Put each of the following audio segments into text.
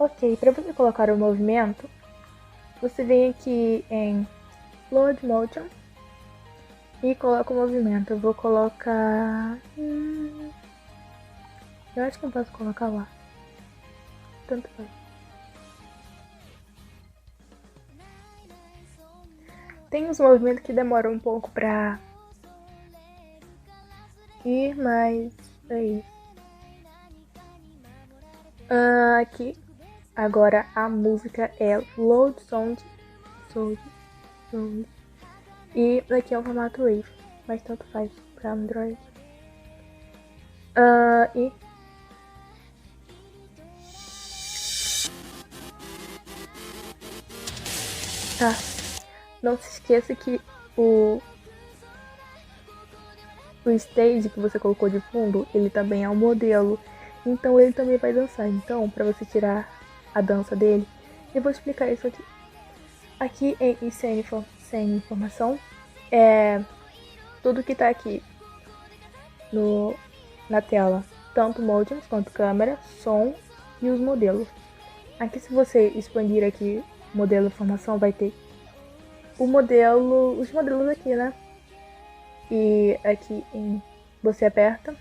Ok, para você colocar o movimento, você vem aqui em Load Motion e coloca o movimento. Eu vou colocar... eu acho que eu posso colocar lá. Tanto faz. Tem uns movimentos que demoram um pouco pra ir, mas é isso. Aqui, agora a música é Load Sound. E aqui é o formato Wave, mas tanto faz pra Android. E tá. Não se esqueça que o stage que você colocou de fundo, ele também é um modelo. Então ele também vai dançar. Então, para você tirar a dança dele, eu vou explicar isso aqui. Aqui em sem informação, é tudo que tá aqui na tela. Tanto motions quanto câmera, som e os modelos. Aqui, se você expandir aqui modelo informação, vai ter os modelos aqui, né? E aqui você aperta,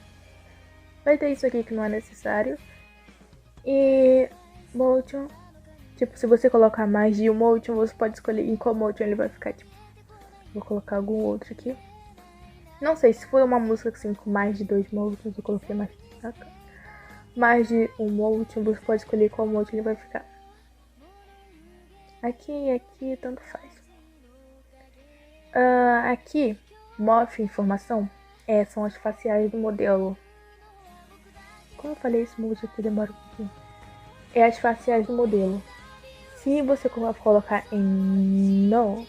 vai ter isso aqui que não é necessário. E motion, tipo, se você colocar mais de um motion, você pode escolher em qual motion ele vai ficar, tipo, vou colocar algum outro aqui. Não sei, se for uma música assim com mais de 2 motions, eu coloquei mais de um motion, você pode escolher qual motion ele vai ficar. Aqui e aqui, tanto faz. Aqui, morph informação, são as faciais do modelo. Como eu falei, esse mood aqui demora um pouquinho. É as faciais do modelo. Se você colocar em não,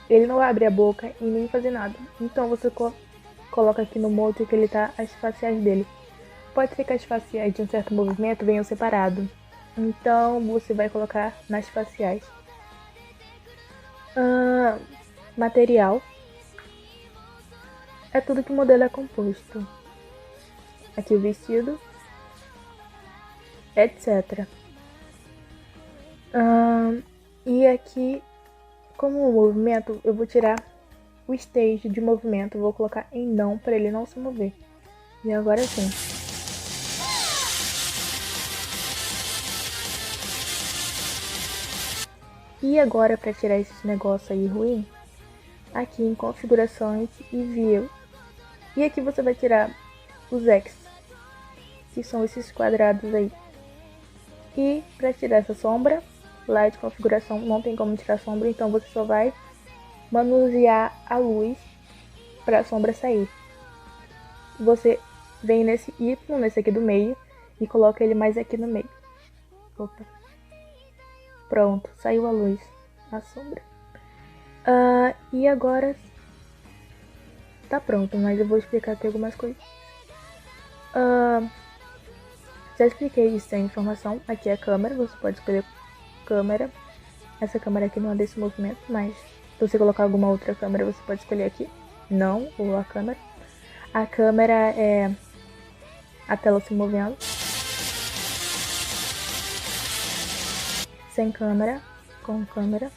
ele não vai abrir a boca e nem fazer nada. Então você coloca aqui no mode que ele tá as faciais dele. Pode ser que as faciais de um certo movimento venham separado. Então você vai colocar nas faciais. Material. É tudo que o modelo é composto. Aqui o vestido, etc. E aqui, como o movimento, eu vou tirar o stage de movimento. Vou colocar em não para ele não se mover. E agora sim. E agora, para tirar esses negócios aí ruim, aqui em configurações e view. E aqui você vai tirar os X, que são esses quadrados aí. E para tirar essa sombra, light configuração, não tem como tirar sombra, então você só vai manusear a luz para a sombra sair. Você vem nesse Y, nesse aqui do meio, e coloca ele mais aqui no meio. Opa. Pronto, saiu a luz, a sombra. E agora tá pronto, mas eu vou explicar aqui algumas coisas. Já expliquei isso sem informação. Aqui é a câmera, você pode escolher câmera. Essa câmera aqui não é desse movimento, mas se você colocar alguma outra câmera, você pode escolher aqui. Não, ou a câmera. A câmera é a tela se movendo. Sem câmera, com câmera.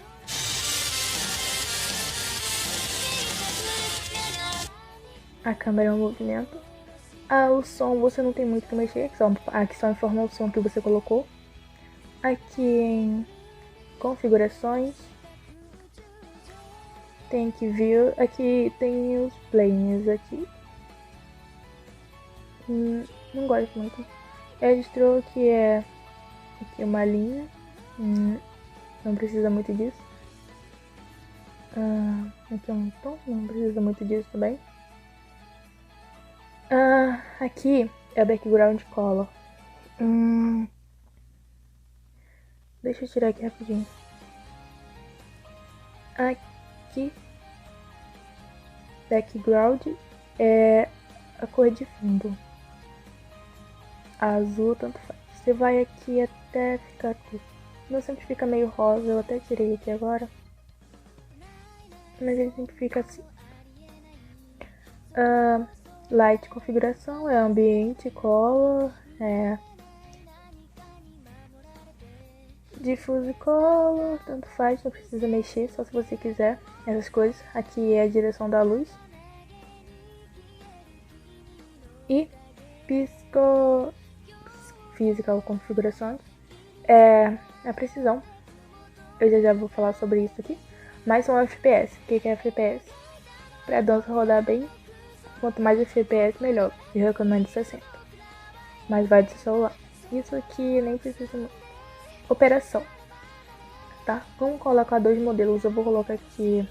A câmera é um movimento. O som você não tem muito que mexer, aqui só informa o som que você colocou. Aqui em configurações tem que vir, aqui tem os planes aqui. Não gosto muito. Editro que é aqui uma linha, não precisa muito disso. Aqui é um tom, não precisa muito disso também. Aqui é o background color. Deixa eu tirar aqui rapidinho. Aqui, background é a cor de fundo. Azul, tanto faz. Você vai aqui até ficar tudo. Meu sempre fica meio rosa, eu até tirei aqui agora. Mas ele sempre fica assim. Light configuração é ambiente, color, Diffuse Color, tanto faz, não precisa mexer, só se você quiser essas coisas. Aqui é a direção da luz. E Physical configurações é a precisão. Eu já vou falar sobre isso aqui. Mas são FPS. O que é FPS? Pra dança rodar bem, quanto mais FPS, melhor. Eu recomendo 60. Mas vai do seu celular. Isso aqui nem precisa. Operação. Tá? Vamos colocar 2 modelos. Eu vou colocar aqui.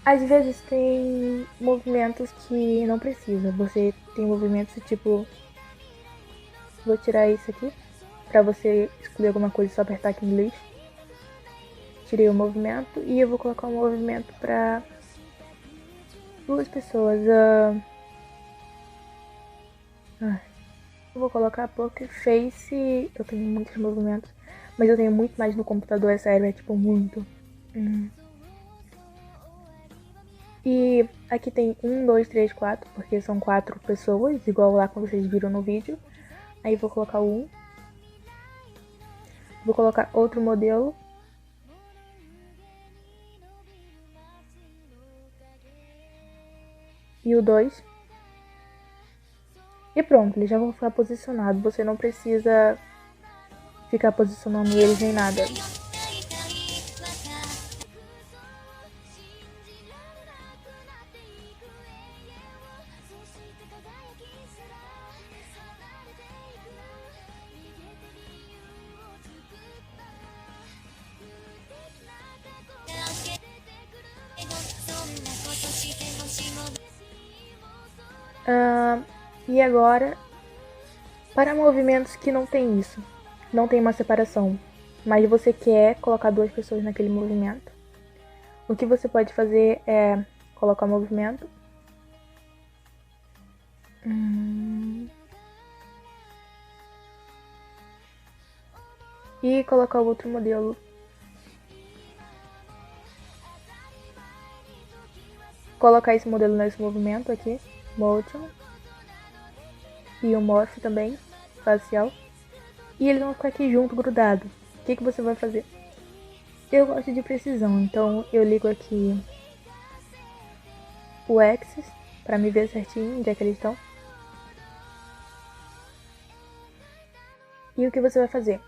Às vezes tem movimentos que não precisa. Você tem movimentos tipo. Vou tirar isso aqui. Pra você escolher alguma coisa, só apertar aqui no lixo. Tirei o movimento. E eu vou colocar um movimento pra 2 pessoas. Eu vou colocar Poker Face. Eu tenho muitos movimentos. Mas eu tenho muito mais no computador. É sério, é tipo muito. E aqui tem 1, 2, 3, 4. Porque são 4 pessoas. Igual lá como vocês viram no vídeo. Aí vou colocar o 1. Vou colocar outro modelo. E o 2. E pronto, eles já vão ficar posicionados. Você não precisa ficar posicionando eles nem nada. E agora, para movimentos que não tem isso, não tem uma separação, mas você quer colocar 2 pessoas naquele movimento, o que você pode fazer é colocar o movimento. E colocar o outro modelo. Colocar esse modelo nesse movimento aqui, Motion. E o Morph também, facial. E eles vão ficar aqui junto, grudado. O que você vai fazer? Eu gosto de precisão, então eu ligo aqui o Axis para me ver certinho onde é que eles estão. E o que você vai fazer?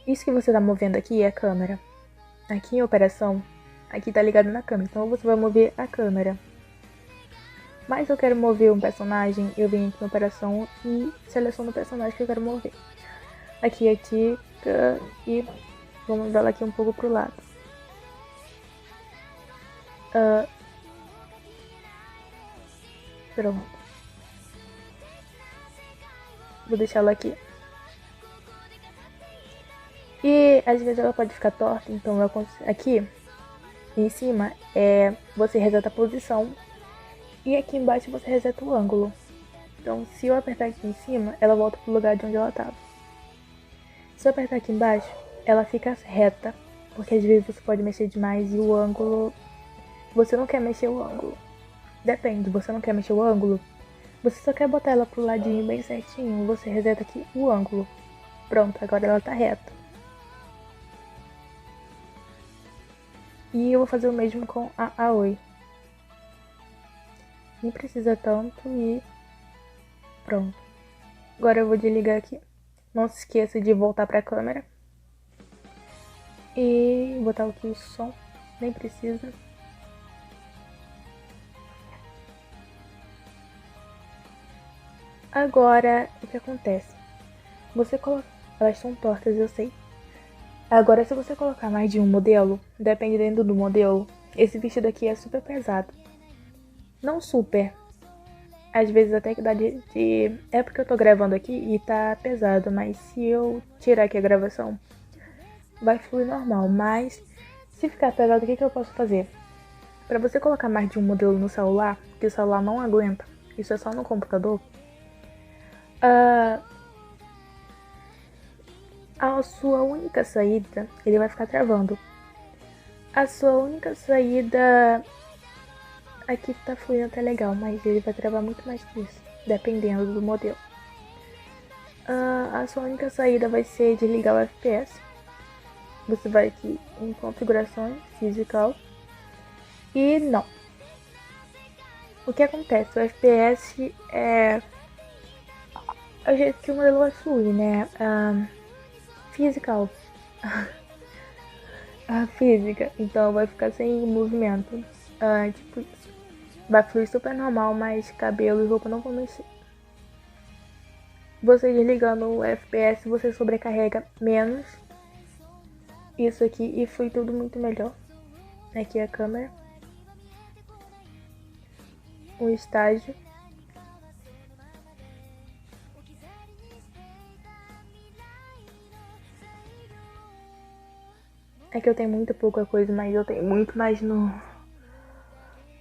Isso que você tá movendo aqui é a câmera. Aqui em operação, aqui tá ligado na câmera, então você vai mover a câmera. Mas eu quero mover um personagem, eu venho aqui em operação e seleciono o personagem que eu quero mover. Aqui é Tika e vamos dar ela aqui um pouco pro lado. Pronto. Vou deixar ela aqui. E às vezes ela pode ficar torta, então aqui em cima você reseta a posição e aqui embaixo você reseta o ângulo. Então se eu apertar aqui em cima, ela volta pro lugar de onde ela estava. Se eu apertar aqui embaixo, ela fica reta, porque às vezes você pode mexer demais e o ângulo... Você não quer mexer o ângulo. Depende, você não quer mexer o ângulo, você só quer botar ela pro ladinho bem certinho, você reseta aqui o ângulo. Pronto, agora ela tá reta. E eu vou fazer o mesmo com a Aoi. Nem precisa tanto e pronto. Agora eu vou desligar aqui. Não se esqueça de voltar pra câmera. E botar aqui o som. Nem precisa. Agora, o que acontece? Você coloca... Elas são tortas, eu sei. Agora, se você colocar mais de um modelo, dependendo do modelo, esse vestido aqui é super pesado. Não super. Às vezes até que dá de... É porque eu tô gravando aqui e tá pesado, mas se eu tirar aqui a gravação, vai fluir normal. Mas, se ficar pesado, o que eu posso fazer? Pra você colocar mais de um modelo no celular, que o celular não aguenta, isso é só no computador, a sua única saída, ele vai ficar travando. A sua única saída aqui tá fluindo até legal, mas ele vai travar muito mais que isso, dependendo do modelo. A sua única saída vai ser desligar o FPS. Você vai aqui em configurações, physical. E não. O que acontece? O FPS é o jeito que o modelo vai fluir, né? Physical. A física. Então vai ficar sem movimento. Tipo isso. Vai fluir super normal, mas cabelo e roupa não vão mexer. Você desligando o FPS, você sobrecarrega menos isso aqui e flui tudo muito melhor. Aqui a câmera. O estágio. É que eu tenho muito pouca coisa, mas eu tenho muito mais no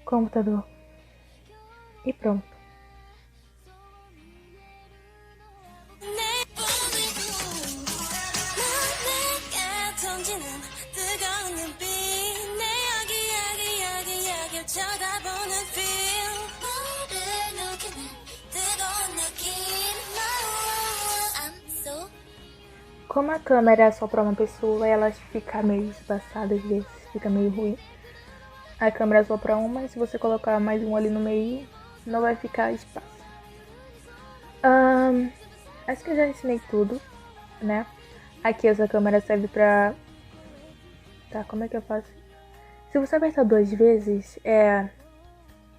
computador. E pronto. Como a câmera é só pra uma pessoa, ela fica meio espaçada às vezes, fica meio ruim. A câmera é só pra uma, e se você colocar mais um ali no meio, não vai ficar espaço. Acho que eu já ensinei tudo, né? Aqui essa câmera serve pra... Tá, como é que eu faço? Se você apertar 2 vezes,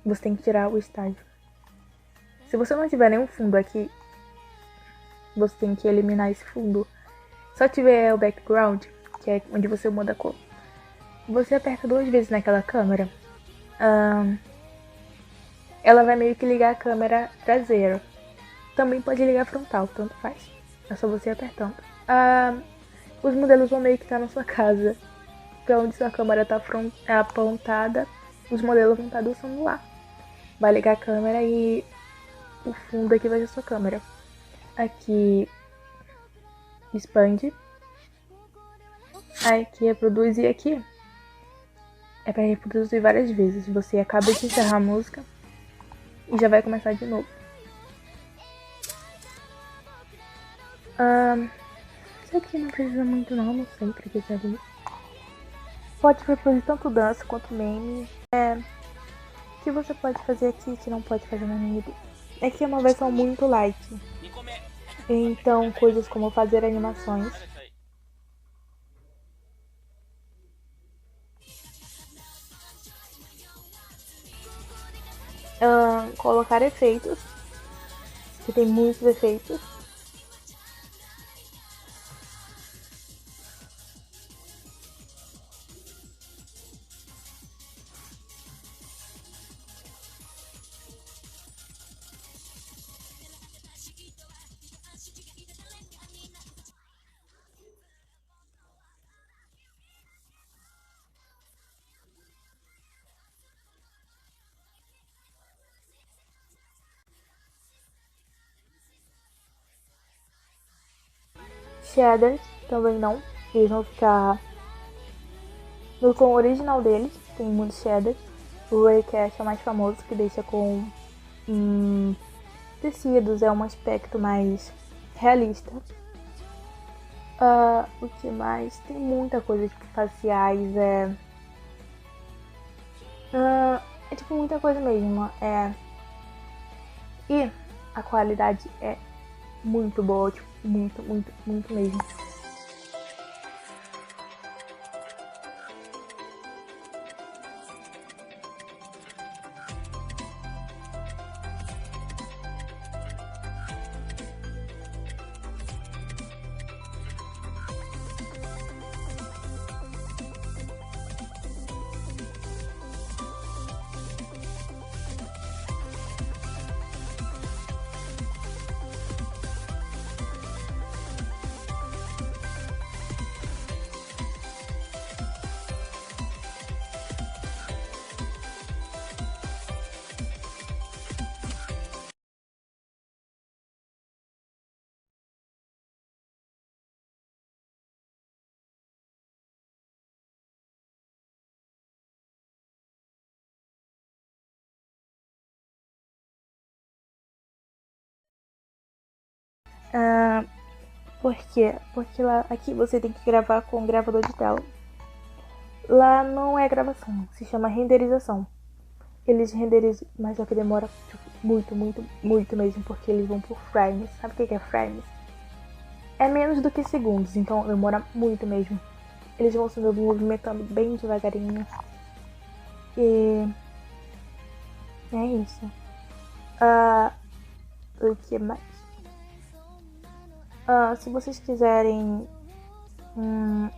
você tem que tirar o estágio. Se você não tiver nenhum fundo aqui, você tem que eliminar esse fundo. Só tiver o background, que é onde você muda a cor. Você aperta 2 vezes naquela câmera. Ela vai meio que ligar a câmera traseira. Também pode ligar frontal, tanto faz. É só você apertando. Os modelos vão meio que estar na sua casa. Pra onde sua câmera tá apontada, os modelos vão estar do celular. Vai ligar a câmera e o fundo aqui vai ser a sua câmera. Aqui expande. Aqui é produzir, aqui é para reproduzir várias vezes. Você acaba de encerrar a música e já vai começar de novo. Isso aqui não precisa muito não sei pra que serve. Pode reproduzir tanto dança quanto meme. O que você pode fazer aqui que não pode fazer no MD? Aqui é uma versão muito light. Então coisas como fazer animações. Colocar efeitos, que tem muitos efeitos. Shaders também não, eles vão ficar no tom original deles, tem muitos shaders. O Raycast é o mais famoso, que deixa com tecidos, é um aspecto mais realista. O que mais? Tem muita coisa, tipo faciais, é tipo muita coisa mesmo. E a qualidade é muito boa, tipo, muito, muito, muito mesmo. Por quê? Porque aqui você tem que gravar com um gravador de tela. Lá não é gravação, se chama renderização. Eles renderizam, mas só que demora muito mesmo, porque eles vão por frames. Sabe o que é frames? É menos do que segundos, então demora muito mesmo. Eles vão se movimentando bem devagarinho. E é isso. O que mais? Se vocês quiserem um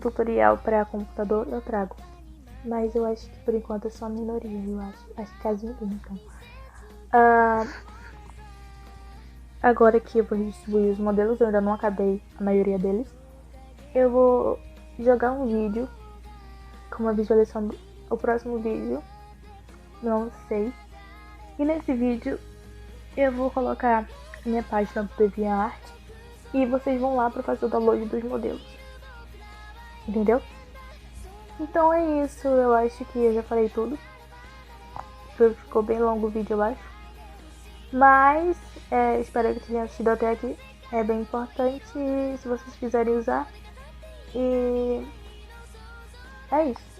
tutorial para computador, eu trago. Mas eu acho que por enquanto é só a minoria, eu acho. Acho que quase ninguém, então. Agora que eu vou distribuir os modelos, eu ainda não acabei a maioria deles. Eu vou jogar um vídeo com uma visualização do próximo vídeo. Não sei. E nesse vídeo eu vou colocar minha página do DeviantArt e vocês vão lá para fazer o download dos modelos. Entendeu? Então é isso, eu acho que eu já falei tudo. Ficou bem longo o vídeo, eu acho. Mas espero que tenham assistido até aqui. É bem importante se vocês quiserem usar. E é isso.